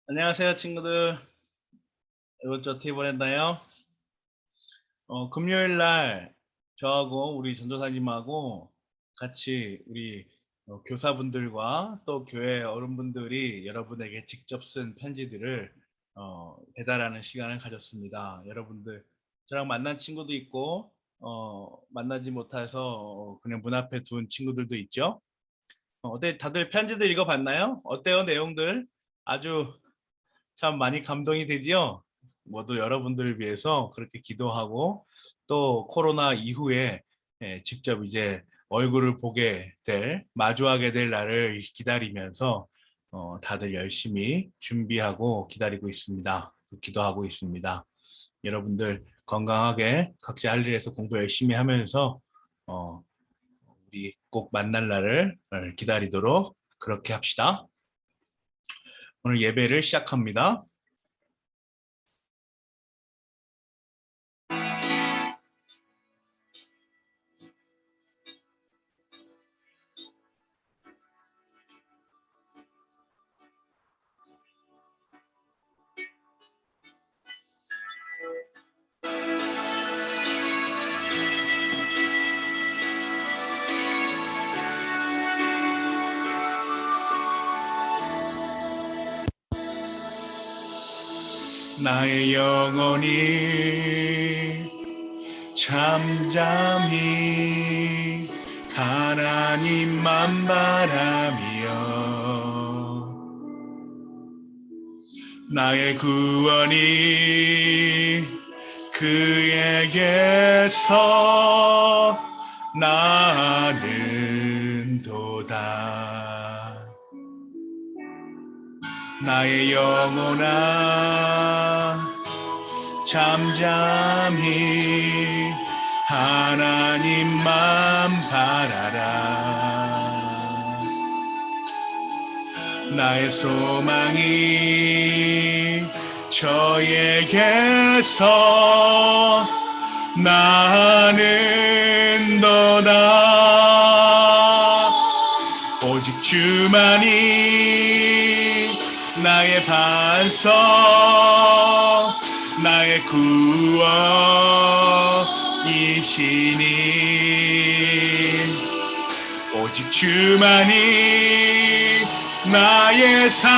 안녕하세요, 친구들. 이번 주 어떻게 보냈나요? 금요일 날 저하고 우리 전도사님하고 같이 우리 교사분들과 또 교회 어른분들이 여러분에게 직접 쓴 편지들을 배달하는 시간을 가졌습니다. 여러분들 저랑 만난 친구도 있고 만나지 못해서 그냥 문 앞에 둔 친구들도 있죠. 어때 다들 편지들 읽어봤나요? 어때요, 내용들? 아주 참 많이 감동이 되지요. 모두 여러분들을 위해서 그렇게 기도하고 또 코로나 이후에 직접 이제 얼굴을 보게 될, 마주하게 될 날을 기다리면서 다들 열심히 준비하고 기다리고 있습니다. 기도하고 있습니다. 여러분들 건강하게 각자 할 일에서 공부 열심히 하면서 어, 우리 꼭 만날 날을 기다리도록 그렇게 합시다. 오늘 예배를 시작합니다. 나의 영혼이 잠잠히 하나님만 바라며 나의 구원이 그에게서 나는 도다. 나의 영혼아 잠잠히 하나님만 바라라. 나의 소망이 저에게서 나는 너다. 오직 주만이 나의 반석, 나의 구원이시니 오직 주만이 나의 산석,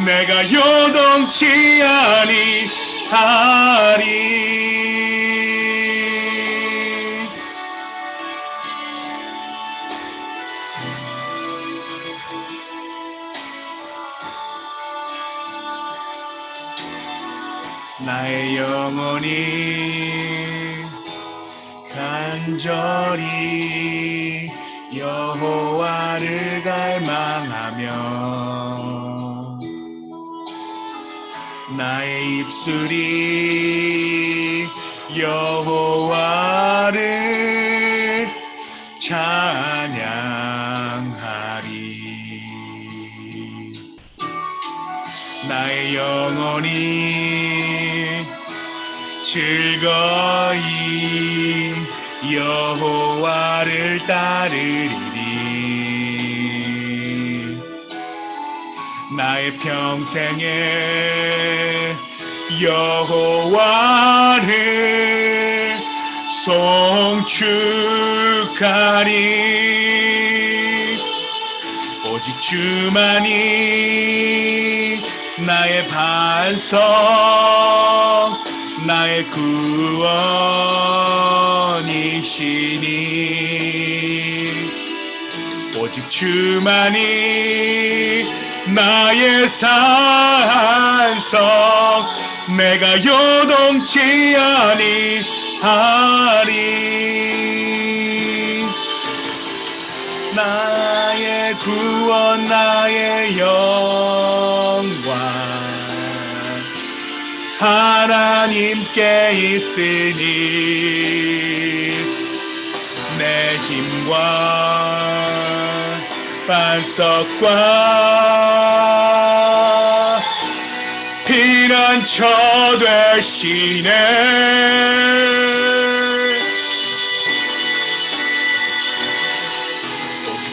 내가 요동치 아니하리. 나의 영혼이 간절히 여호와를 갈망하며 나의 입술이 여호와를 찬양하리. 나의 영혼이 즐거이 여호와를 따르리니 나의 평생에 여호와를 송축하리. 오직 주만이 나의 반석, 나의 구원이시니 오직 주만이 나의 산석, 내가 요동치 아니하리. 나의 구원, 나의 영광 하나님께 있으니 내 힘과 반석과 피난처 되시네.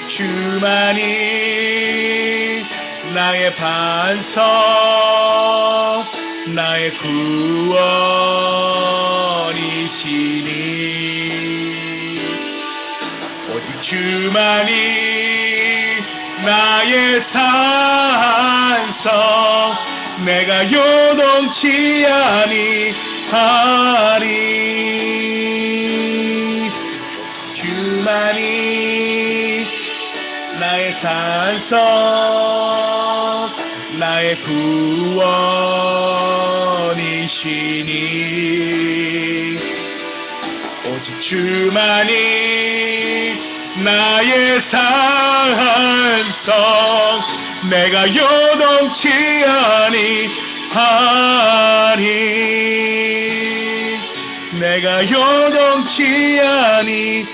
주만이 나의 반석, 나의 구원이시니 오직 주만이 나의 산성, 내가 요동치 아니하리. 주만이 나의 산성, 나의 구원이시니 오직 주만이 나의 산성, 내가 요동치 아니하리. 내가 요동치 아니하리.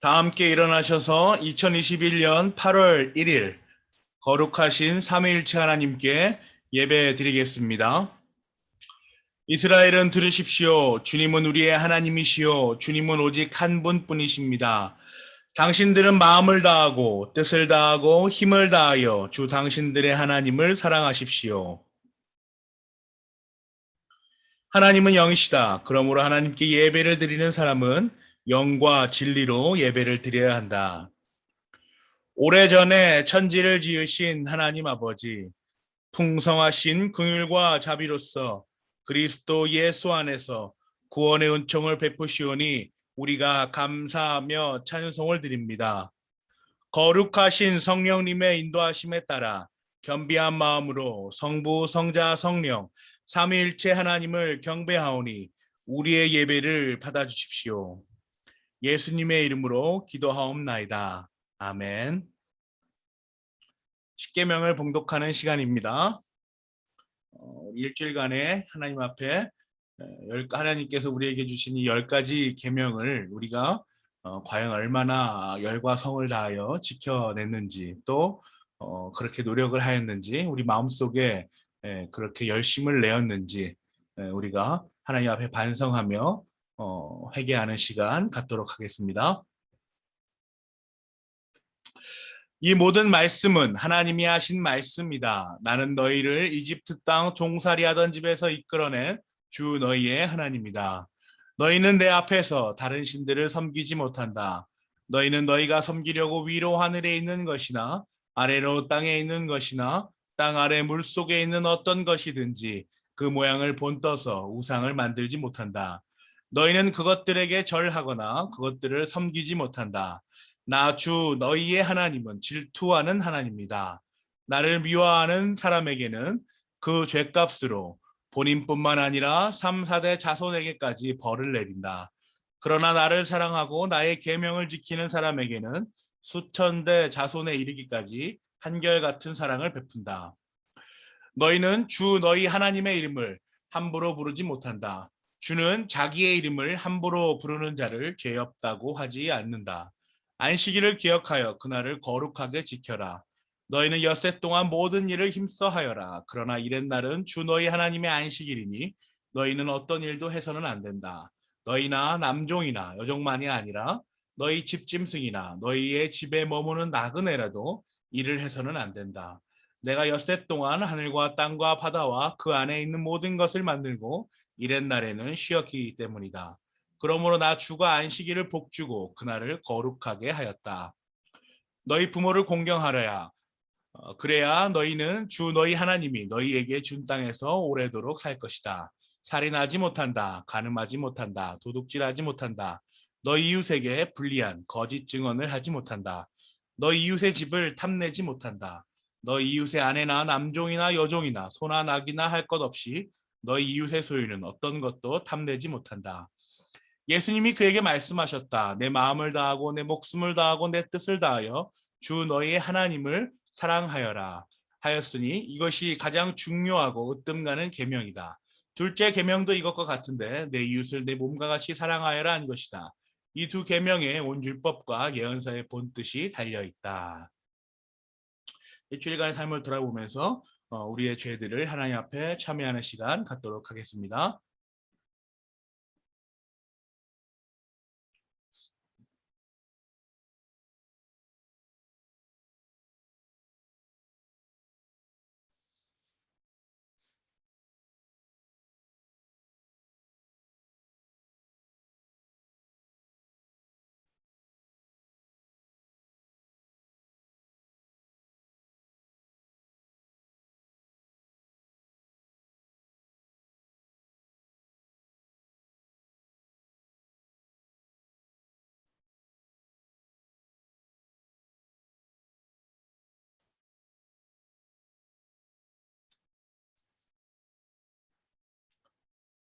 다 함께 일어나셔서 2021년 8월 1일 거룩하신 삼위일체 하나님께 예배 드리겠습니다. 이스라엘은 들으십시오. 주님은 우리의 하나님이시요 주님은 오직 한 분뿐이십니다. 당신들은 마음을 다하고 뜻을 다하고 힘을 다하여 주 당신들의 하나님을 사랑하십시오. 하나님은 영이시다. 그러므로 하나님께 예배를 드리는 사람은 영과 진리로 예배를 드려야 한다. 오래전에 천지를 지으신 하나님 아버지, 풍성하신 긍휼과 자비로서 그리스도 예수 안에서 구원의 은총을 베푸시오니 우리가 감사하며 찬송을 드립니다. 거룩하신 성령님의 인도하심에 따라 겸비한 마음으로 성부, 성자, 성령 삼위일체 하나님을 경배하오니 우리의 예배를 받아주십시오. 예수님의 이름으로 기도하옵나이다. 아멘. 십계명을 봉독하는 시간입니다. 일주일간의 하나님 앞에 하나님께서 우리에게 주신 이 10가지 계명을 우리가 과연 얼마나 열과 성을 다하여 지켜냈는지, 또 그렇게 노력을 하였는지, 우리 마음속에 그렇게 열심을 내었는지 우리가 하나님 앞에 반성하며 회개하는 시간 갖도록 하겠습니다. 이 모든 말씀은 하나님이 하신 말씀이다. 나는 너희를 이집트 땅 종살이 하던 집에서 이끌어낸 주 너희의 하나님이다. 너희는 내 앞에서 다른 신들을 섬기지 못한다. 너희는 너희가 섬기려고 위로 하늘에 있는 것이나 아래로 땅에 있는 것이나 땅 아래 물속에 있는 어떤 것이든지 그 모양을 본떠서 우상을 만들지 못한다. 너희는 그것들에게 절하거나 그것들을 섬기지 못한다. 나 주 너희의 하나님은 질투하는 하나님이다. 나를 미워하는 사람에게는 그 죄값으로 본인뿐만 아니라 3, 4대 자손에게까지 벌을 내린다. 그러나 나를 사랑하고 나의 계명을 지키는 사람에게는 수천 대 자손에 이르기까지 한결같은 사랑을 베푼다. 너희는 주 너희 하나님의 이름을 함부로 부르지 못한다. 주는 자기의 이름을 함부로 부르는 자를 죄 없다고 하지 않는다. 안식일을 기억하여 그날을 거룩하게 지켜라. 너희는 엿새 동안 모든 일을 힘써 하여라. 그러나 이렛날은 주 너희 하나님의 안식일이니 너희는 어떤 일도 해서는 안 된다. 너희나 남종이나 여종만이 아니라 너희 집짐승이나 너희의 집에 머무는 나그네라도 일을 해서는 안 된다. 내가 엿새 동안 하늘과 땅과 바다와 그 안에 있는 모든 것을 만들고 이렛날에는 쉬었기 때문이다. 그러므로 나 주가 안식일을 복주고 그날을 거룩하게 하였다. 너희 부모를 공경하려야 그래야 너희는 주 너희 하나님이 너희에게 준 땅에서 오래도록 살 것이다. 살인하지 못한다. 간음하지 못한다. 도둑질하지 못한다. 너희 이웃에게 불리한 거짓 증언을 하지 못한다. 너희 이웃의 집을 탐내지 못한다. 너희 이웃의 아내나 남종이나 여종이나 소나 낙이나 할 것 없이 너희 이웃의 소유는 어떤 것도 탐내지 못한다. 예수님이 그에게 말씀하셨다. 내 마음을 다하고 내 목숨을 다하고 내 뜻을 다하여 주 너희의 하나님을 사랑하여라. 하였으니 이것이 가장 중요하고 으뜸가는 계명이다. 둘째 계명도 이것과 같은데 내 이웃을 내 몸과 같이 사랑하여라 한 것이다. 이 두 계명에 온 율법과 예언서의 본뜻이 달려 있다. 일주일간의 삶을 돌아보면서 우리의 죄들을 하나님 앞에 참여하는 시간 갖도록 하겠습니다.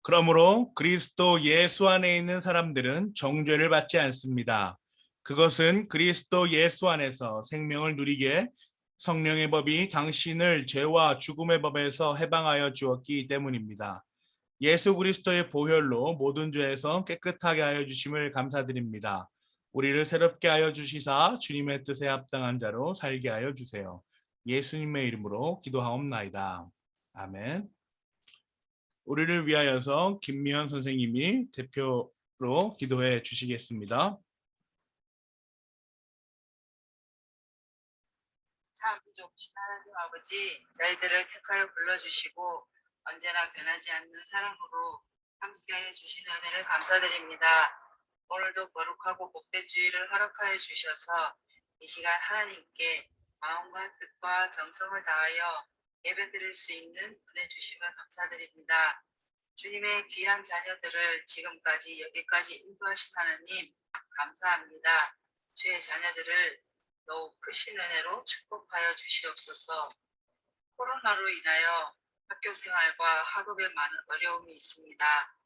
그러므로 그리스도 예수 안에 있는 사람들은 정죄를 받지 않습니다. 그것은 그리스도 예수 안에서 생명을 누리게 성령의 법이 당신을 죄와 죽음의 법에서 해방하여 주었기 때문입니다. 예수 그리스도의 보혈로 모든 죄에서 깨끗하게 하여 주심을 감사드립니다. 우리를 새롭게 하여 주시사 주님의 뜻에 합당한 자로 살게 하여 주세요. 예수님의 이름으로 기도하옵나이다. 아멘. 우리를 위하여서 김미연 선생님이 대표로 기도해 주시겠습니다. 참 좋으신 하나님 아버지, 저희들을 택하여 불러주시고 언제나 변하지 않는 사랑으로 함께해 주신 은혜를 감사드립니다. 오늘도 거룩하고 복된 주일을 허락하여 주셔서 이 시간 하나님께 마음과 뜻과 정성을 다하여 예배드릴 수 있는 은혜 주심을 감사드립니다. 주님의 귀한 자녀들을 지금까지 여기까지 인도하신 하나님 감사합니다. 주의 자녀들을 더욱 크신 은혜로 축복하여 주시옵소서. 코로나로 인하여 학교 생활과 학업에 많은 어려움이 있습니다.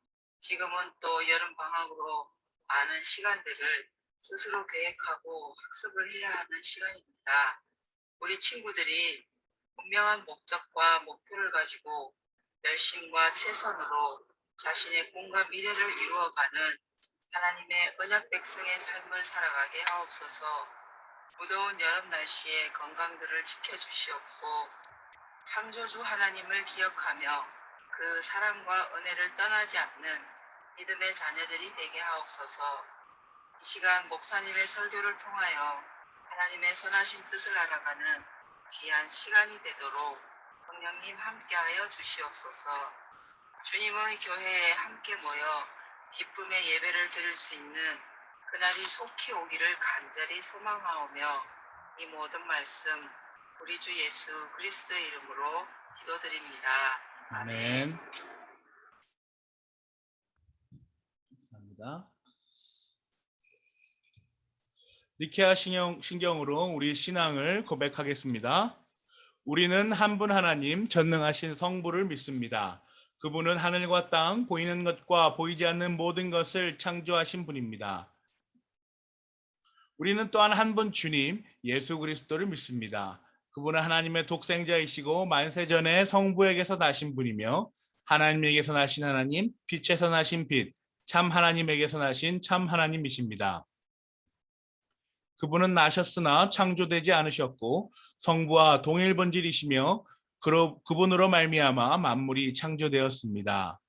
지금은 또 여름방학으로 많은 시간들을 스스로 계획하고 학습을 해야 하는 시간입니다. 우리 친구들이 분명한 목적과 목표를 가지고 열심과 최선으로 자신의 꿈과 미래를 이루어가는 하나님의 언약 백성의 삶을 살아가게 하옵소서. 무더운 여름 날씨에 건강들을 지켜주시옵고 창조주 하나님을 기억하며 그 사랑과 은혜를 떠나지 않는 믿음의 자녀들이 되게 하옵소서. 이 시간 목사님의 설교를 통하여 하나님의 선하신 뜻을 알아가는 귀한 시간이 되도록 성령님 함께하여 주시옵소서. 주님의 교회에 함께 모여 기쁨의 예배를 드릴 수 있는 그날이 속히 오기를 간절히 소망하오며 이 모든 말씀 우리 주 예수 그리스도의 이름으로 기도드립니다. 아멘. 감사합니다. 니케아 신경으로 우리 신앙을 고백하겠습니다. 우리는 한 분 하나님 전능하신 성부를 믿습니다. 그분은 하늘과 땅 보이는 것과 보이지 않는 모든 것을 창조하신 분입니다. 우리는 또한 한 분 주님 예수 그리스도를 믿습니다. 그분은 하나님의 독생자이시고 만세전에 성부에게서 나신 분이며 하나님에게서 나신 하나님, 빛에서 나신 빛, 참 하나님에게서 나신 참 하나님이십니다. 그분은 나셨으나 창조되지 않으셨고 성부와 동일 본질이시며 그분으로 말미암아 만물이 창조되었습니다.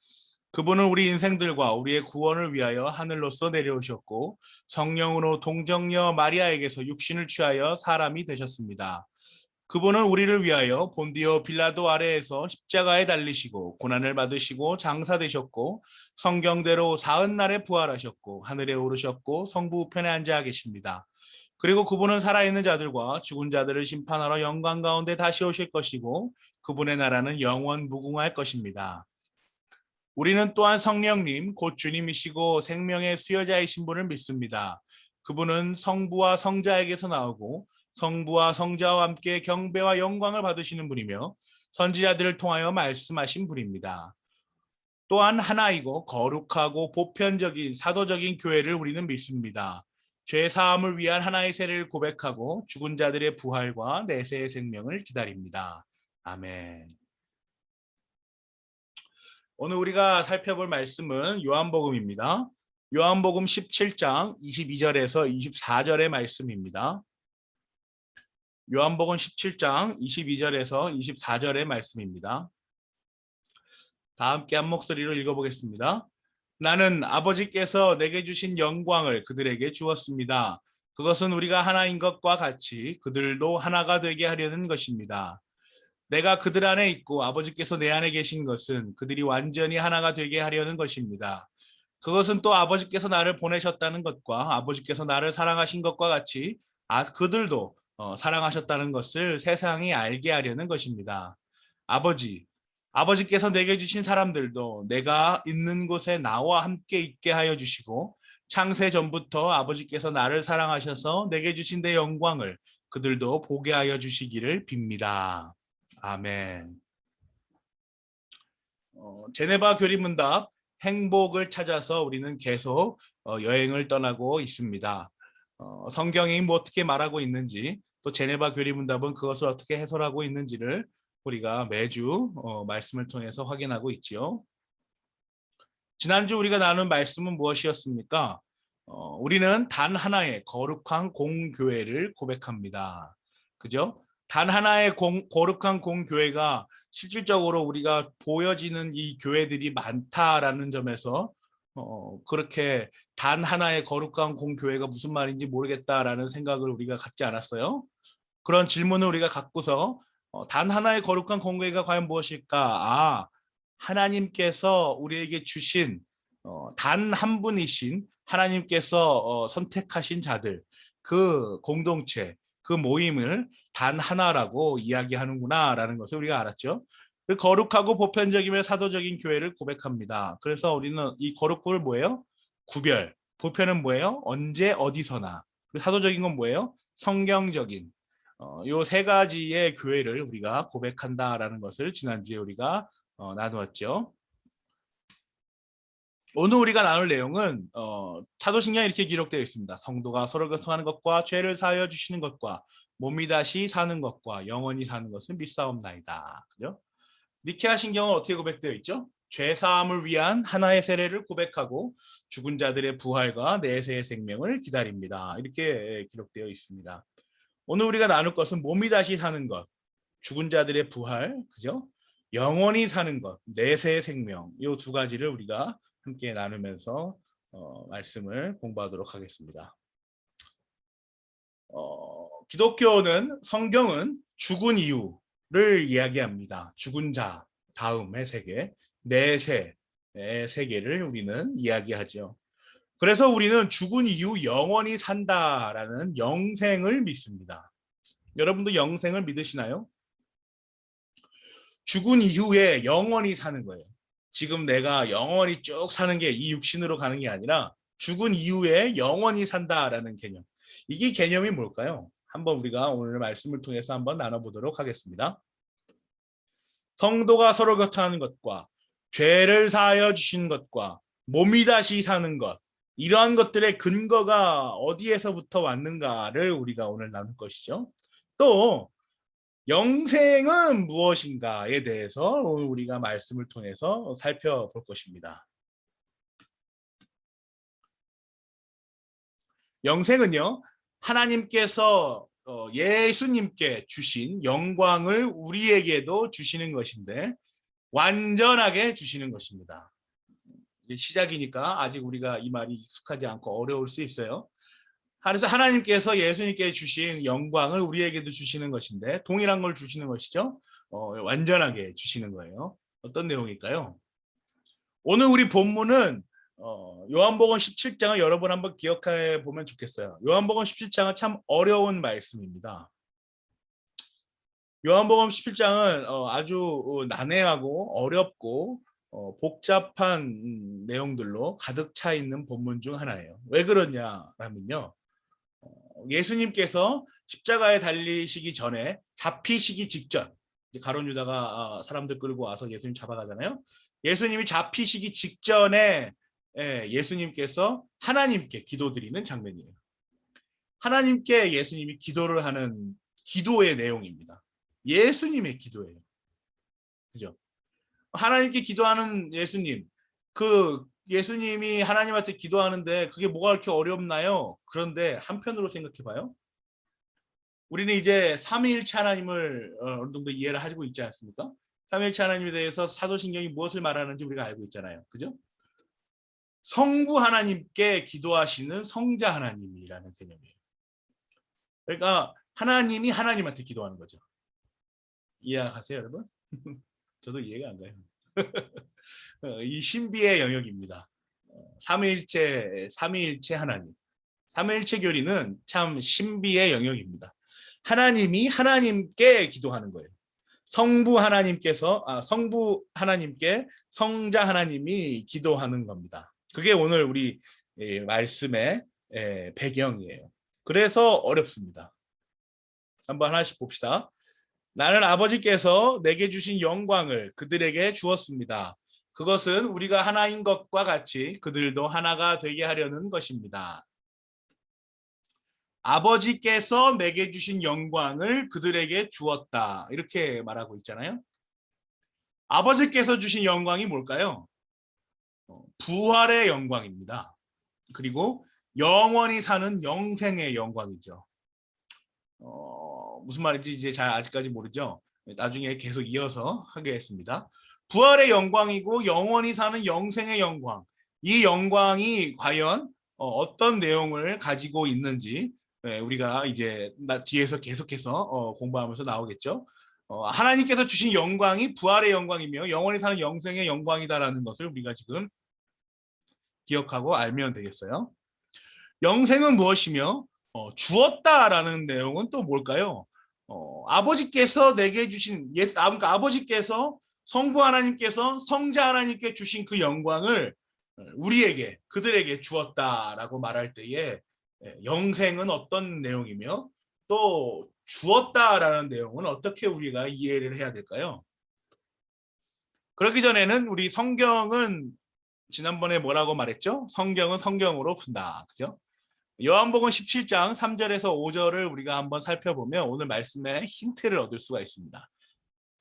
그분은 우리 인생들과 우리의 구원을 위하여 하늘로서 내려오셨고 성령으로 동정녀 마리아에게서 육신을 취하여 사람이 되셨습니다. 그분은 우리를 위하여 본디오 빌라도 아래에서 십자가에 달리시고 고난을 받으시고 장사되셨고 성경대로 사흘 날에 부활하셨고 하늘에 오르셨고 성부 우편에 앉아 계십니다. 그리고 그분은 살아있는 자들과 죽은 자들을 심판하러 영광 가운데 다시 오실 것이고 그분의 나라는 영원 무궁할 것입니다. 우리는 또한 성령님 곧 주님이시고 생명의 수여자이신 분을 믿습니다. 그분은 성부와 성자에게서 나오고 성부와 성자와 함께 경배와 영광을 받으시는 분이며 선지자들을 통하여 말씀하신 분입니다. 또한 하나이고 거룩하고 보편적인 사도적인 교회를 우리는 믿습니다. 죄 사함을 위한 하나의 세례를 고백하고 죽은 자들의 부활과 내세의 생명을 기다립니다. 아멘. 오늘 우리가 살펴볼 말씀은 요한복음입니다. 요한복음 17장 22절에서 24절의 말씀입니다. 요한복음 17장 22절에서 24절의 말씀입니다. 다 함께 한 목소리로 읽어보겠습니다. 나는 아버지께서 내게 주신 영광을 그들에게 주었습니다. 그것은 우리가 하나인 것과 같이 그들도 하나가 되게 하려는 것입니다. 내가 그들 안에 있고 아버지께서 내 안에 계신 것은 그들이 완전히 하나가 되게 하려는 것입니다. 그것은 또 아버지께서 나를 보내셨다는 것과 아버지께서 나를 사랑하신 것과 같이 그들도 사랑하셨다는 것을 세상이 알게 하려는 것입니다. 아버지께서 내게 주신 사람들도 내가 있는 곳에 나와 함께 있게 하여 주시고 창세 전부터 아버지께서 나를 사랑하셔서 내게 주신 내 영광을 그들도 보게 하여 주시기를 빕니다. 아멘. 제네바 교리문답 행복을 찾아서 우리는 계속 여행을 떠나고 있습니다. 성경이 뭐 어떻게 말하고 있는지 또 제네바 교리문답은 그것을 어떻게 해설하고 있는지를 우리가 매주 말씀을 통해서 확인하고 있지요. 지난주 우리가 나눈 말씀은 무엇이었습니까? 우리는 단 하나의 거룩한 공교회를 고백합니다. 그죠? 단 하나의 거룩한 공교회가 실질적으로 우리가 보여지는 이 교회들이 많다라는 점에서 그렇게 단 하나의 거룩한 공교회가 무슨 말인지 모르겠다라는 생각을 우리가 갖지 않았어요. 그런 질문을 우리가 갖고서 단 하나의 거룩한 공교회가 과연 무엇일까? 하나님께서 우리에게 주신 단 한 분이신 하나님께서 선택하신 자들, 그 공동체, 그 모임을 단 하나라고 이야기하는구나라는 것을 우리가 알았죠. 그 거룩하고 보편적이며 사도적인 교회를 고백합니다. 그래서 우리는 이 거룩을 뭐예요? 구별. 보편은 뭐예요? 언제 어디서나. 그리고 사도적인 건 뭐예요? 성경적인. 요 세 가지의 교회를 우리가 고백한다라는 것을 지난주에 우리가 나누었죠. 오늘 우리가 나눌 내용은 사도신경에 이렇게 기록되어 있습니다. 성도가 서로 교통하는 것과 죄를 사하여 주시는 것과 몸이 다시 사는 것과 영원히 사는 것은 믿사옵나이다. 그죠? 니케아 신경은 어떻게 고백되어 있죠? 죄 사함을 위한 하나의 세례를 고백하고 죽은 자들의 부활과 내세의 생명을 기다립니다. 이렇게 기록되어 있습니다. 오늘 우리가 나눌 것은 몸이 다시 사는 것, 죽은 자들의 부활, 그죠? 영원히 사는 것, 내세의 생명, 이 두 가지를 우리가 함께 나누면서 말씀을 공부하도록 하겠습니다. 기독교는 성경은 죽은 이유를 이야기합니다. 죽은 자 다음의 세계, 내세의 세계를 우리는 이야기하죠. 그래서 우리는 죽은 이후 영원히 산다라는 영생을 믿습니다. 여러분도 영생을 믿으시나요? 죽은 이후에 영원히 사는 거예요. 지금 내가 영원히 쭉 사는 게 이 육신으로 가는 게 아니라 죽은 이후에 영원히 산다라는 개념. 이게 개념이 뭘까요? 한번 우리가 오늘 말씀을 통해서 한번 나눠보도록 하겠습니다. 성도가 서로 교통하는 것과 죄를 사하여 주신 것과 몸이 다시 사는 것, 이러한 것들의 근거가 어디에서부터 왔는가를 우리가 오늘 나눌 것이죠. 또 영생은 무엇인가에 대해서 오늘 우리가 말씀을 통해서 살펴볼 것입니다. 영생은요, 하나님께서 예수님께 주신 영광을 우리에게도 주시는 것인데 완전하게 주시는 것입니다. 시작이니까 아직 우리가 이 말이 익숙하지 않고 어려울 수 있어요. 그래서 하나님께서 예수님께 주신 영광을 우리에게도 주시는 것인데 동일한 걸 주시는 것이죠. 완전하게 주시는 거예요. 어떤 내용일까요? 오늘 우리 본문은 요한복음 17장을 여러분 한번 기억해 보면 좋겠어요. 요한복음 17장은 참 어려운 말씀입니다. 요한복음 17장은 아주 난해하고 어렵고 복잡한 내용들로 가득 차 있는 본문 중 하나예요. 왜 그러냐면요. 예수님께서 십자가에 달리시기 전에 잡히시기 직전, 가룟 유다가 사람들 끌고 와서 예수님 잡아가잖아요. 예수님이 잡히시기 직전에 예수님께서 하나님께 기도드리는 장면이에요. 하나님께 예수님이 기도를 하는 기도의 내용입니다. 예수님의 기도예요. 그죠? 하나님께 기도하는 예수님, 그 예수님이 하나님한테 기도하는데 그게 뭐가 그렇게 어렵나요? 그런데 한편으로 생각해 봐요. 우리는 이제 삼위일체 하나님을 어느 정도 이해를 하고 있지 않습니까? 삼위일체 하나님에 대해서 사도신경이 무엇을 말하는지 우리가 알고 있잖아요. 그죠? 성부 하나님께 기도하시는 성자 하나님이라는 개념이에요. 그러니까 하나님이 하나님한테 기도하는 거죠. 이해하세요, 여러분? 저도 이해가 안 가요. 이 신비의 영역입니다. 삼위일체 하나님. 삼위일체 교리는 참 신비의 영역입니다. 하나님이 하나님께 기도하는 거예요. 성부 하나님께 성자 하나님이 기도하는 겁니다. 그게 오늘 우리 말씀의 배경이에요. 그래서 어렵습니다. 한번 하나씩 봅시다. 나는 아버지께서 내게 주신 영광을 그들에게 주었습니다. 그것은 우리가 하나인 것과 같이 그들도 하나가 되게 하려는 것입니다. 아버지께서 내게 주신 영광을 그들에게 주었다. 이렇게 말하고 있잖아요. 아버지께서 주신 영광이 뭘까요? 부활의 영광입니다. 그리고 영원히 사는 영생의 영광이죠. 무슨 말인지 이제 잘 아직까지 모르죠. 나중에 계속 이어서 하겠습니다. 부활의 영광이고 영원히 사는 영생의 영광. 이 영광이 과연 어떤 내용을 가지고 있는지 우리가 이제 뒤에서 계속해서 공부하면서 나오겠죠. 하나님께서 주신 영광이 부활의 영광이며 영원히 사는 영생의 영광이다라는 것을 우리가 지금 기억하고 알면 되겠어요. 영생은 무엇이며 주었다라는 내용은 또 뭘까요? 아버지께서 내게 주신 그러니까 아버지께서 성부 하나님께서 성자 하나님께 주신 그 영광을 우리에게 그들에게 주었다라고 말할 때에 영생은 어떤 내용이며 또 주었다라는 내용은 어떻게 우리가 이해를 해야 될까요? 그렇기 전에는 우리 성경은 지난번에 뭐라고 말했죠? 성경은 성경으로 푼다. 그죠? 요한복음 17장 3절에서 5절을 우리가 한번 살펴보면 오늘 말씀에 힌트를 얻을 수가 있습니다.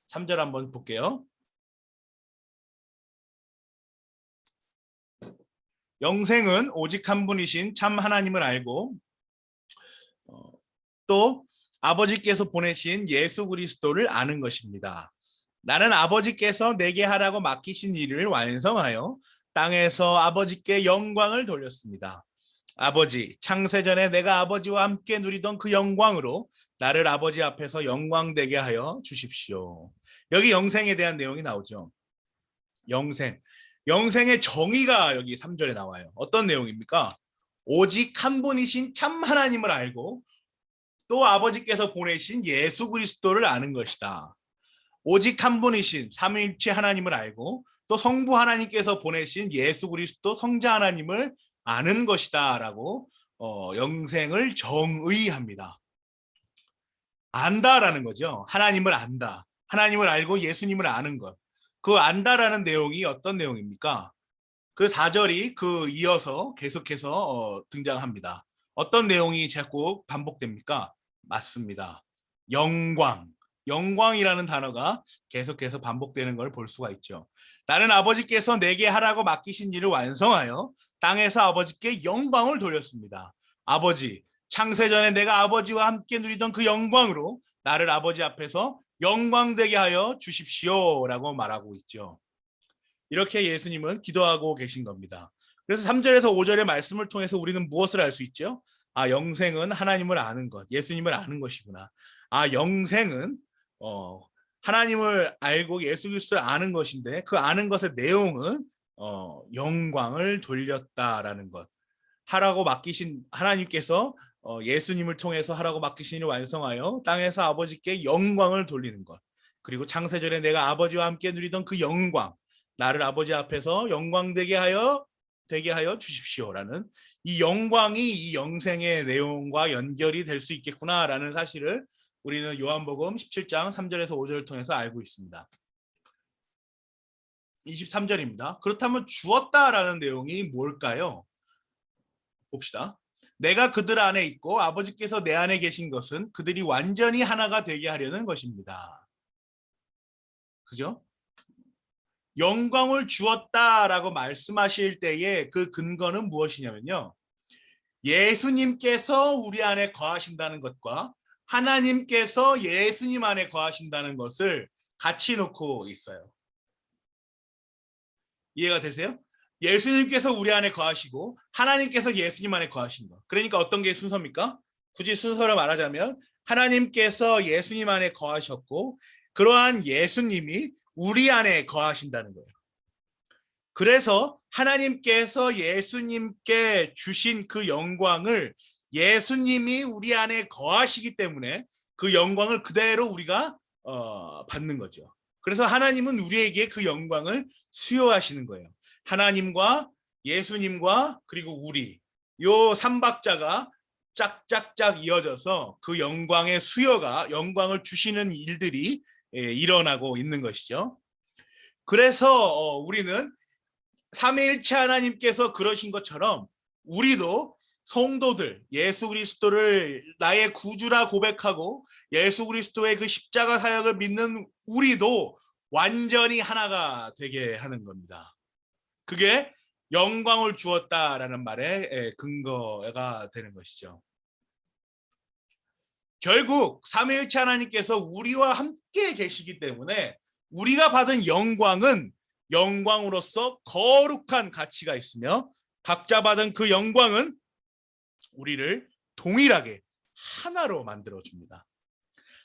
3절 한번 볼게요. 영생은 오직 한 분이신 참 하나님을 알고 또 아버지께서 보내신 예수 그리스도를 아는 것입니다. 나는 아버지께서 내게 하라고 맡기신 일을 완성하여 땅에서 아버지께 영광을 돌렸습니다. 아버지, 창세전에 내가 아버지와 함께 누리던 그 영광으로 나를 아버지 앞에서 영광되게 하여 주십시오. 여기 영생에 대한 내용이 나오죠. 영생의 정의가 여기 3절에 나와요. 어떤 내용입니까? 오직 한 분이신 참 하나님을 알고 또 아버지께서 보내신 예수 그리스도를 아는 것이다. 오직 한 분이신 삼위일체 하나님을 알고 또 성부 하나님께서 보내신 예수 그리스도 성자 하나님을 아는 것이다 라고 영생을 정의합니다. 안다라는 거죠. 하나님을 안다. 하나님을 알고 예수님을 아는 것. 그 안다라는 내용이 어떤 내용입니까? 그 4절이 그 이어서 계속해서 등장합니다. 어떤 내용이 자꾸 반복됩니까? 맞습니다. 영광이라는 단어가 계속해서 반복되는 걸 볼 수가 있죠. 나는 아버지께서 내게 하라고 맡기신 일을 완성하여 땅에서 아버지께 영광을 돌렸습니다. 아버지, 창세전에 내가 아버지와 함께 누리던 그 영광으로 나를 아버지 앞에서 영광되게 하여 주십시오 라고 말하고 있죠. 이렇게 예수님은 기도하고 계신 겁니다. 그래서 3절에서 5절의 말씀을 통해서 우리는 무엇을 알 수 있죠? 영생은 하나님을 아는 것, 예수님을 아는 것이구나. 영생은 하나님을 알고 예수 그리스도를 아는 것인데 그 아는 것의 내용은 영광을 돌렸다라는 것. 하라고 맡기신 하나님께서 예수님을 통해서 하라고 맡기신 일을 완성하여 땅에서 아버지께 영광을 돌리는 것. 그리고 창세전에 내가 아버지와 함께 누리던 그 영광, 나를 아버지 앞에서 영광되게 하여 주십시오라는 이 영광이 이 영생의 내용과 연결이 될 수 있겠구나라는 사실을 우리는 요한복음 17장 3절에서 5절을 통해서 알고 있습니다. 23절입니다. 그렇다면 주었다라는 내용이 뭘까요? 봅시다. 내가 그들 안에 있고 아버지께서 내 안에 계신 것은 그들이 완전히 하나가 되게 하려는 것입니다. 그죠? 영광을 주었다라고 말씀하실 때에 그 근거는 무엇이냐면요. 예수님께서 우리 안에 거하신다는 것과 하나님께서 예수님 안에 거하신다는 것을 같이 놓고 있어요. 이해가 되세요? 예수님께서 우리 안에 거하시고 하나님께서 예수님 안에 거하신 것. 그러니까 어떤 게 순서입니까? 굳이 순서를 말하자면 하나님께서 예수님 안에 거하셨고 그러한 예수님이 우리 안에 거하신다는 거예요. 그래서 하나님께서 예수님께 주신 그 영광을 예수님이 우리 안에 거하시기 때문에 그 영광을 그대로 우리가 받는 거죠. 그래서 하나님은 우리에게 그 영광을 수여하시는 거예요. 하나님과 예수님과 그리고 우리 요 삼박자가 짝짝짝 이어져서 그 영광의 수여가 영광을 주시는 일들이 일어나고 있는 것이죠. 그래서 우리는 삼위일체 하나님께서 그러신 것처럼 우리도 성도들 예수 그리스도를 나의 구주라 고백하고 예수 그리스도의 그 십자가 사역을 믿는 우리도 완전히 하나가 되게 하는 겁니다. 그게 영광을 주었다라는 말의 근거가 되는 것이죠. 결국 삼위일체 하나님께서 우리와 함께 계시기 때문에 우리가 받은 영광은 영광으로서 거룩한 가치가 있으며 각자 받은 그 영광은 우리를 동일하게 하나로 만들어줍니다.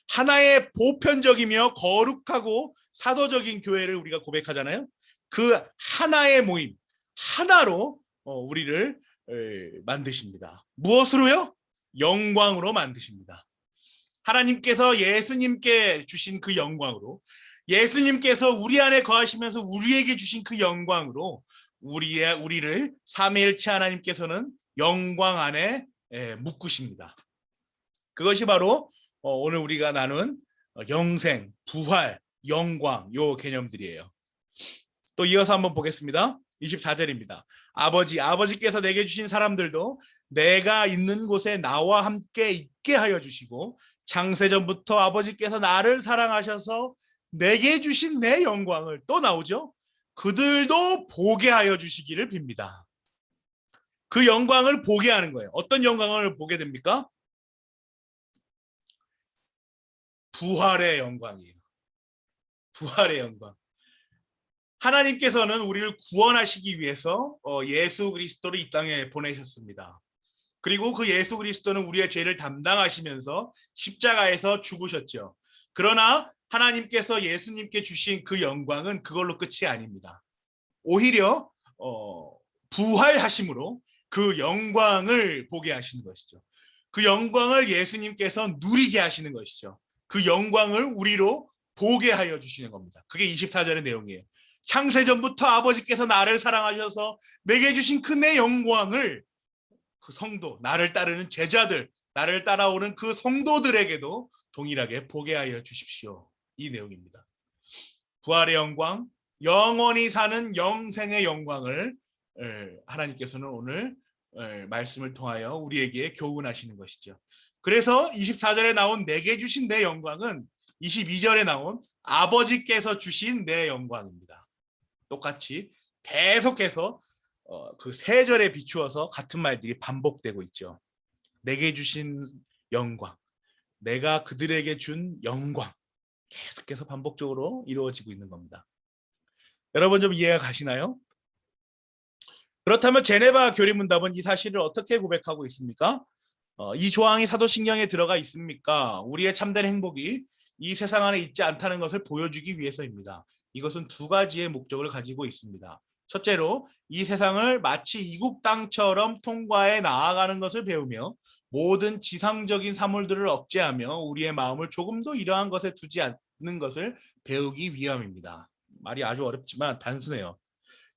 하나의 보편적이며 거룩하고 사도적인 교회를 우리가 고백하잖아요. 그 하나의 모임, 하나로 우리를 만드십니다. 무엇으로요? 영광으로 만드십니다. 하나님께서 예수님께 주신 그 영광으로 예수님께서 우리 안에 거하시면서 우리에게 주신 그 영광으로 우리를 삼위일체 하나님께서는 영광 안에 묶으십니다. 그것이 바로 오늘 우리가 나눈 영생, 부활, 영광 요 개념들이에요. 또 이어서 한번 보겠습니다. 24절입니다. 아버지께서 내게 주신 사람들도 내가 있는 곳에 나와 함께 있게 하여 주시고 창세전부터 아버지께서 나를 사랑하셔서 내게 주신 내 영광을 또 나오죠. 그들도 보게 하여 주시기를 빕니다. 그 영광을 보게 하는 거예요. 어떤 영광을 보게 됩니까? 부활의 영광이에요. 부활의 영광. 하나님께서는 우리를 구원하시기 위해서 예수 그리스도를 이 땅에 보내셨습니다. 그리고 그 예수 그리스도는 우리의 죄를 담당하시면서 십자가에서 죽으셨죠. 그러나 하나님께서 예수님께 주신 그 영광은 그걸로 끝이 아닙니다. 오히려 부활하심으로 그 영광을 보게 하시는 것이죠. 그 영광을 예수님께서 누리게 하시는 것이죠. 그 영광을 우리로 보게 하여 주시는 겁니다. 그게 24절의 내용이에요. 창세전부터 아버지께서 나를 사랑하셔서 내게 주신 그 내 영광을 그 성도, 나를 따르는 제자들, 나를 따라오는 그 성도들에게도 동일하게 보게 하여 주십시오. 이 내용입니다. 부활의 영광, 영원히 사는 영생의 영광을 하나님께서는 오늘 말씀을 통하여 우리에게 교훈하시는 것이죠. 그래서 24절에 나온 내게 주신 내 영광은 22절에 나온 아버지께서 주신 내 영광입니다. 똑같이 계속해서 그 세 절에 비추어서 같은 말들이 반복되고 있죠. 내게 주신 영광, 내가 그들에게 준 영광, 계속해서 반복적으로 이루어지고 있는 겁니다. 여러분 좀 이해가 가시나요? 그렇다면 제네바 교리문답은 이 사실을 어떻게 고백하고 있습니까? 이 조항이 사도신경에 들어가 있습니까? 우리의 참된 행복이 이 세상 안에 있지 않다는 것을 보여주기 위해서입니다. 이것은 두 가지의 목적을 가지고 있습니다. 첫째로 이 세상을 마치 이국 땅처럼 통과해 나아가는 것을 배우며 모든 지상적인 사물들을 억제하며 우리의 마음을 조금도 이러한 것에 두지 않는 것을 배우기 위함입니다. 말이 아주 어렵지만 단순해요.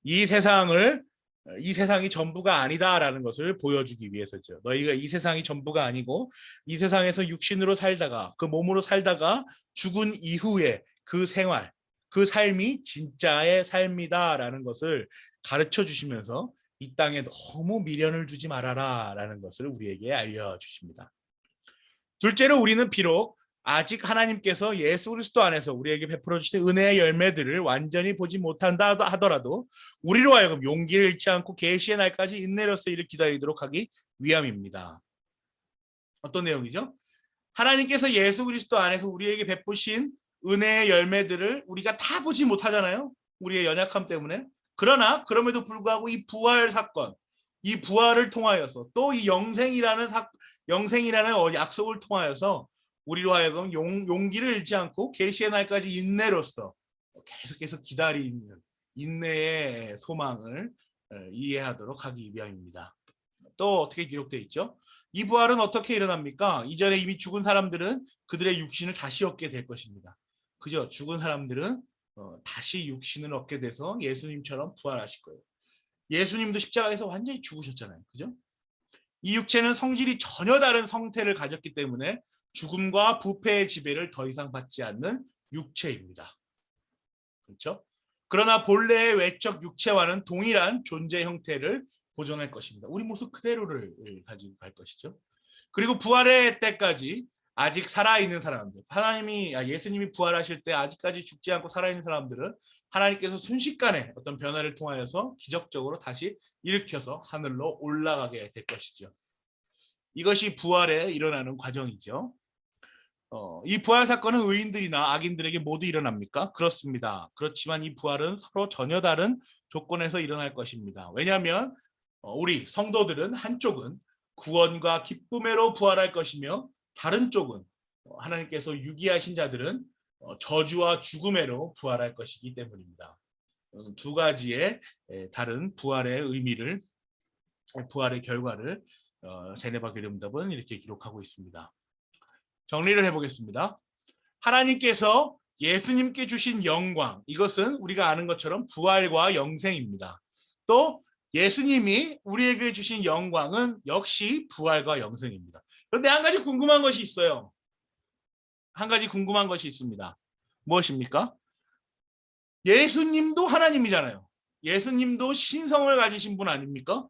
이 세상이 전부가 아니다라는 것을 보여주기 위해서죠. 너희가 이 세상이 전부가 아니고 이 세상에서 육신으로 살다가 그 몸으로 살다가 죽은 이후에 그 생활, 그 삶이 진짜의 삶이다라는 것을 가르쳐 주시면서 이 땅에 너무 미련을 두지 말아라 라는 것을 우리에게 알려주십니다. 둘째로 우리는 비록 아직 하나님께서 예수 그리스도 안에서 우리에게 베풀어 주신 은혜의 열매들을 완전히 보지 못한다 하더라도 우리로 하여금 용기를 잃지 않고 계시의 날까지 인내로서 이를 기다리도록 하기 위함입니다. 어떤 내용이죠? 하나님께서 예수 그리스도 안에서 우리에게 베푸신 은혜의 열매들을 우리가 다 보지 못하잖아요. 우리의 연약함 때문에. 그러나 그럼에도 불구하고 이 부활 사건, 이 부활을 통하여서 또 이 영생이라는 약속을 통하여서 우리로 하여금 용기를 잃지 않고 계시의 날까지 인내로서 계속해서 기다리는 인내의 소망을 이해하도록 하기 위함입니다. 또 어떻게 기록되어 있죠? 이 부활은 어떻게 일어납니까? 이전에 이미 죽은 사람들은 그들의 육신을 다시 얻게 될 것입니다. 그죠? 죽은 사람들은 다시 육신을 얻게 돼서 예수님처럼 부활하실 거예요. 예수님도 십자가에서 완전히 죽으셨잖아요. 그죠? 이 육체는 성질이 전혀 다른 성태를 가졌기 때문에 죽음과 부패의 지배를 더 이상 받지 않는 육체입니다. 그렇죠? 그러나 본래의 외적 육체와는 동일한 존재 형태를 보존할 것입니다. 우리 모습 그대로를 가지고 갈 것이죠. 그리고 부활의 때까지 아직 살아있는 사람들, 예수님이 부활하실 때 아직까지 죽지 않고 살아있는 사람들은 하나님께서 순식간에 어떤 변화를 통하여서 기적적으로 다시 일으켜서 하늘로 올라가게 될 것이죠. 이것이 부활에 일어나는 과정이죠. 이 부활 사건은 의인들이나 악인들에게 모두 일어납니까? 그렇습니다. 그렇지만 이 부활은 서로 전혀 다른 조건에서 일어날 것입니다. 왜냐하면 우리 성도들은 한쪽은 구원과 기쁨으로 부활할 것이며 다른 쪽은 하나님께서 유기하신 자들은 저주와 죽음으로 부활할 것이기 때문입니다. 두 가지의 다른 부활의 의미를, 부활의 결과를 제네바 교리문답은 이렇게 기록하고 있습니다. 정리를 해보겠습니다. 하나님께서 예수님께 주신 영광, 이것은 우리가 아는 것처럼 부활과 영생입니다. 또 예수님이 우리에게 주신 영광은 역시 부활과 영생입니다. 그런데 한 가지 궁금한 것이 있어요. 한 가지 궁금한 것이 있습니다. 무엇입니까? 예수님도 하나님이잖아요. 예수님도 신성을 가지신 분 아닙니까?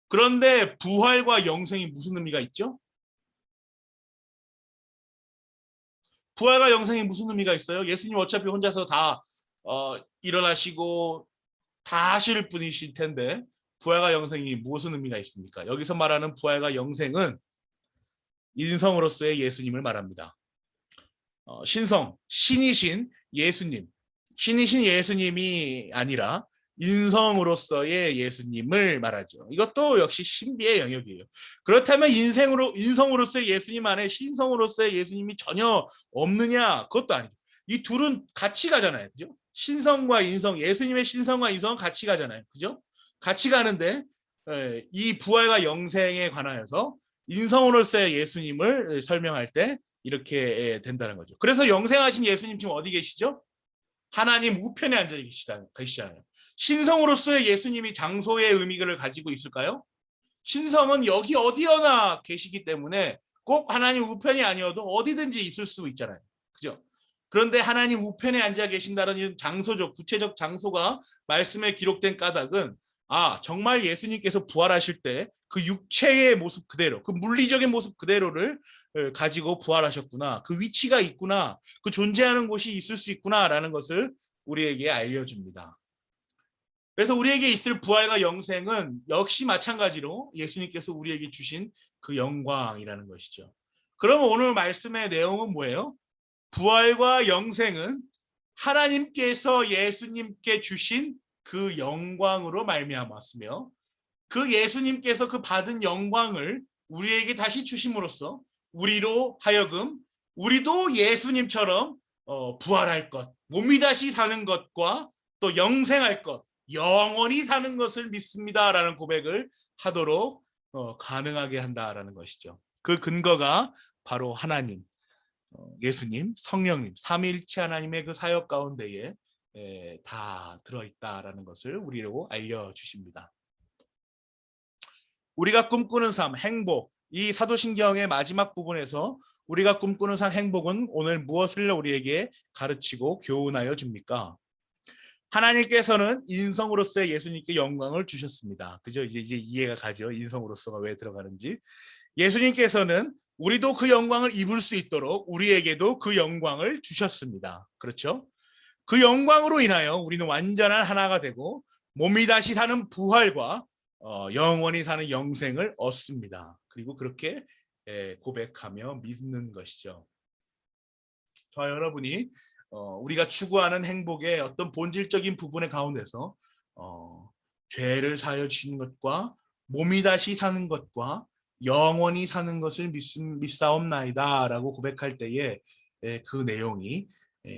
그런데 부활과 영생이 무슨 의미가 있죠? 부활과 영생이 무슨 의미가 있어요? 예수님 어차피 혼자서 다 일어나시고 다 하실 분이실 텐데 부활과 영생이 무슨 의미가 있습니까? 여기서 말하는 부활과 영생은 인성으로서의 예수님을 말합니다. 신이신 예수님, 신이신 예수님이 아니라 인성으로서의 예수님을 말하죠. 이것도 역시 신비의 영역이에요. 그렇다면 인성으로서의 예수님 안에 신성으로서의 예수님이 전혀 없느냐? 그것도 아니죠. 이 둘은 같이 가잖아요. 그죠? 신성과 인성, 예수님의 신성과 인성은 같이 가잖아요. 그죠? 같이 가는데 이 부활과 영생에 관하여서 인성으로서의 예수님을 설명할 때 이렇게 된다는 거죠. 그래서 영생하신 예수님 지금 어디 계시죠? 하나님 우편에 앉아 계시잖아요. 신성으로서의 예수님이 장소의 의미를 가지고 있을까요? 신성은 여기 어디어나 계시기 때문에 꼭 하나님 우편이 아니어도 어디든지 있을 수 있잖아요. 그죠? 그런데 하나님 우편에 앉아 계신다는 장소적, 구체적 장소가 말씀에 기록된 까닭은 정말 예수님께서 부활하실 때 그 육체의 모습 그대로, 그 물리적인 모습 그대로를 가지고 부활하셨구나. 그 위치가 있구나. 그 존재하는 곳이 있을 수 있구나라는 것을 우리에게 알려줍니다. 그래서 우리에게 있을 부활과 영생은 역시 마찬가지로 예수님께서 우리에게 주신 그 영광이라는 것이죠. 그러면 오늘 말씀의 내용은 뭐예요? 부활과 영생은 하나님께서 예수님께 주신 그 영광으로 말미암았으며 그 예수님께서 그 받은 영광을 우리에게 다시 주심으로써 우리로 하여금 우리도 예수님처럼 부활할 것, 몸이 다시 사는 것과 또 영생할 것, 영원히 사는 것을 믿습니다라는 고백을 하도록 가능하게 한다라는 것이죠. 그 근거가 바로 하나님, 예수님, 성령님, 삼위일체 하나님의 그 사역 가운데에 다 들어있다라는 것을 우리로 알려주십니다. 우리가 꿈꾸는 삶, 행복, 이 사도신경의 마지막 부분에서 우리가 꿈꾸는 삶, 행복은 오늘 무엇을 우리에게 가르치고 교훈하여 줍니까? 하나님께서는 인성으로서의 예수님께 영광을 주셨습니다. 그죠? 이제 이해가 가죠. 인성으로서가 왜 들어가는지. 예수님께서는 우리도 그 영광을 입을 수 있도록 우리에게도 그 영광을 주셨습니다. 그렇죠? 그 영광으로 인하여 우리는 완전한 하나가 되고 몸이 다시 사는 부활과 영원히 사는 영생을 얻습니다. 그리고 그렇게 고백하며 믿는 것이죠. 저와 여러분이 우리가 추구하는 행복의 어떤 본질적인 부분의 가운데서 죄를 사하여 주시는 것과 몸이 다시 사는 것과 영원히 사는 것을 믿사옵나이다 라고 고백할 때에 그 내용이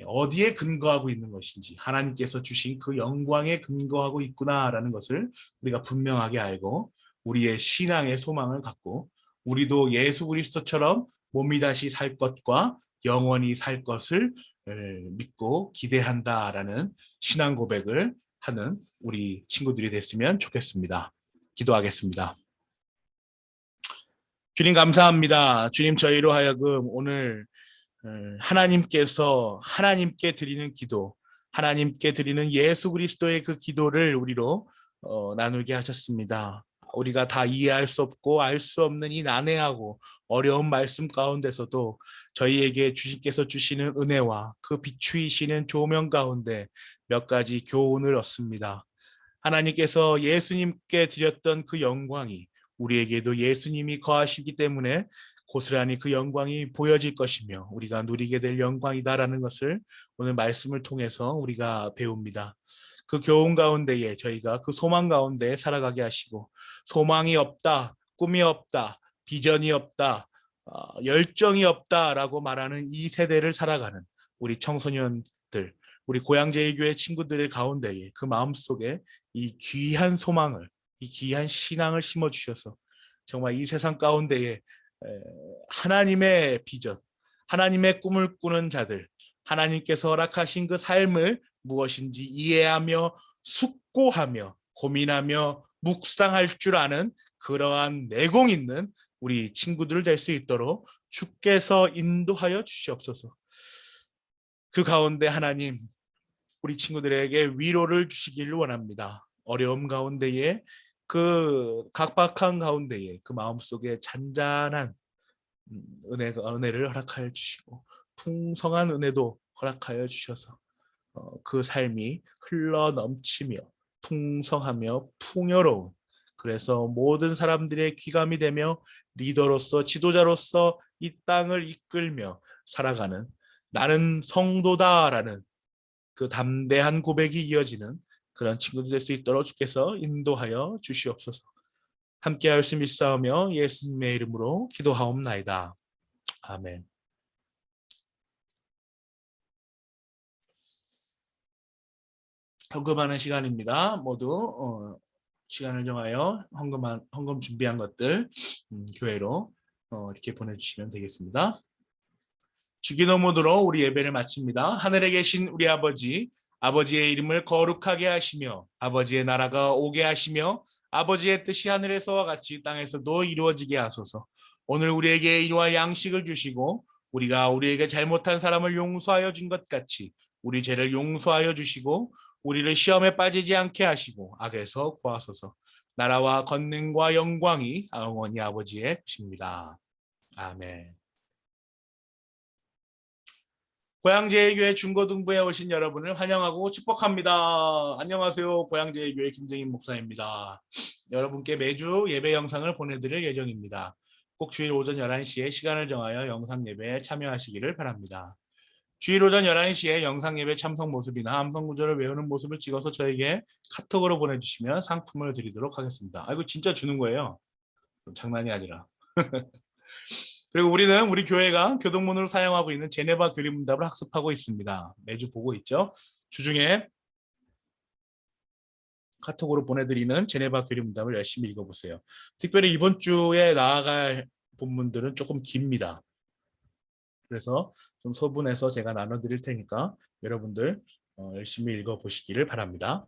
어디에 근거하고 있는 것인지, 하나님께서 주신 그 영광에 근거하고 있구나라는 것을 우리가 분명하게 알고 우리의 신앙의 소망을 갖고 우리도 예수 그리스도처럼 몸이 다시 살 것과 영원히 살 것을 믿고 기대한다라는 신앙 고백을 하는 우리 친구들이 됐으면 좋겠습니다. 기도하겠습니다. 주님 감사합니다. 주님, 저희로 하여금 오늘 하나님께서 하나님께 드리는 기도, 하나님께 드리는 예수 그리스도의 그 기도를 우리로 나누게 하셨습니다. 우리가 다 이해할 수 없고 알 수 없는 이 난해하고 어려운 말씀 가운데서도 저희에게 주님께서 주시는 은혜와 그 비추이시는 조명 가운데 몇 가지 교훈을 얻습니다. 하나님께서 예수님께 드렸던 그 영광이 우리에게도 예수님이 거하시기 때문에 고스란히 그 영광이 보여질 것이며 우리가 누리게 될 영광이다라는 것을 오늘 말씀을 통해서 우리가 배웁니다. 그 교훈 가운데에 저희가 그 소망 가운데 살아가게 하시고, 소망이 없다, 꿈이 없다, 비전이 없다, 열정이 없다라고 말하는 이 세대를 살아가는 우리 청소년들, 우리 고향제일교회 친구들의 가운데에 그 마음속에 이 귀한 소망을, 이 귀한 신앙을 심어주셔서 정말 이 세상 가운데에 하나님의 비전, 하나님의 꿈을 꾸는 자들, 하나님께서 허락하신 그 삶을 무엇인지 이해하며 숙고하며 고민하며 묵상할 줄 아는 그러한 내공 있는 우리 친구들 될 수 있도록 주께서 인도하여 주시옵소서. 그 가운데 하나님, 우리 친구들에게 위로를 주시기를 원합니다. 어려움 가운데에, 그 각박한 가운데에 그 마음속에 잔잔한 은혜를 허락하여 주시고 풍성한 은혜도 허락하여 주셔서 그 삶이 흘러 넘치며 풍성하며 풍요로운, 그래서 모든 사람들의 귀감이 되며 리더로서 지도자로서 이 땅을 이끌며 살아가는 나는 성도다라는 그 담대한 고백이 이어지는 그런 친구들 될 수 있도록 주께서 인도하여 주시옵소서. 함께 할 수 믿사오며 예수님의 이름으로 기도하옵나이다. 아멘. 헌금하는 시간입니다. 모두 시간을 정하여 헌금 준비한 것들 교회로 이렇게 보내주시면 되겠습니다. 주기도문으로 우리 예배를 마칩니다. 하늘에 계신 우리 아버지, 아버지의 이름을 거룩하게 하시며 아버지의 나라가 오게 하시며 아버지의 뜻이 하늘에서와 같이 땅에서도 이루어지게 하소서. 오늘 우리에게 일용할 양식을 주시고 우리가 우리에게 잘못한 사람을 용서하여 준 것 같이 우리 죄를 용서하여 주시고 우리를 시험에 빠지지 않게 하시고 악에서 구하소서. 나라와 권능과 영광이 영원히 아버지의 것입니다. 아멘. 고향제일교회 중고등부에 오신 여러분을 환영하고 축복합니다. 안녕하세요. 고향제일교회 김정인 목사입니다. 여러분께 매주 예배 영상을 보내드릴 예정입니다. 꼭 주일 오전 11시에 시간을 정하여 영상 예배에 참여하시기를 바랍니다. 주일 오전 11시에 영상 예배 참석 모습이나 함성 구절을 외우는 모습을 찍어서 저에게 카톡으로 보내주시면 상품을 드리도록 하겠습니다. 이거 진짜 주는 거예요. 장난이 아니라. 그리고 우리는 우리 교회가 교동문으로 사용하고 있는 제네바 교리문답을 학습하고 있습니다. 매주 보고 있죠. 주중에 카톡으로 보내드리는 제네바 교리문답을 열심히 읽어보세요. 특별히 이번 주에 나아갈 본문들은 조금 깁니다. 그래서 좀 소분해서 제가 나눠드릴 테니까 여러분들 열심히 읽어보시기를 바랍니다.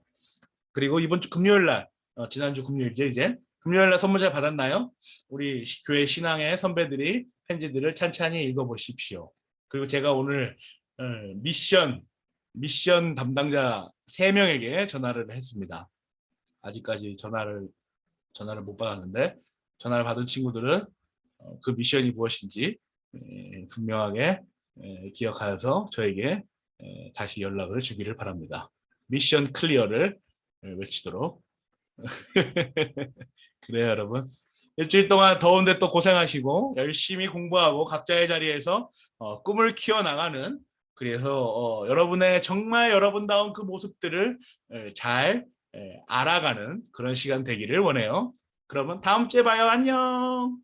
그리고 이번 주 금요일 날, 지난주 금요일이죠 이제. 금요일 날 선물 잘 받았나요? 우리 교회 신앙의 선배들이 편지들을 찬찬히 읽어보십시오. 그리고 제가 오늘 미션 담당자 3명에게 전화를 했습니다. 아직까지 전화를 못 받았는데 전화를 받은 친구들은 그 미션이 무엇인지 분명하게 기억하여서 저에게 다시 연락을 주기를 바랍니다. 미션 클리어를 외치도록. 그래요, 여러분. 일주일 동안 더운데 또 고생하시고 열심히 공부하고 각자의 자리에서 꿈을 키워나가는, 그래서 여러분의 정말 여러분다운 그 모습들을 잘 알아가는 그런 시간 되기를 원해요. 그러면 다음 주에 봐요. 안녕.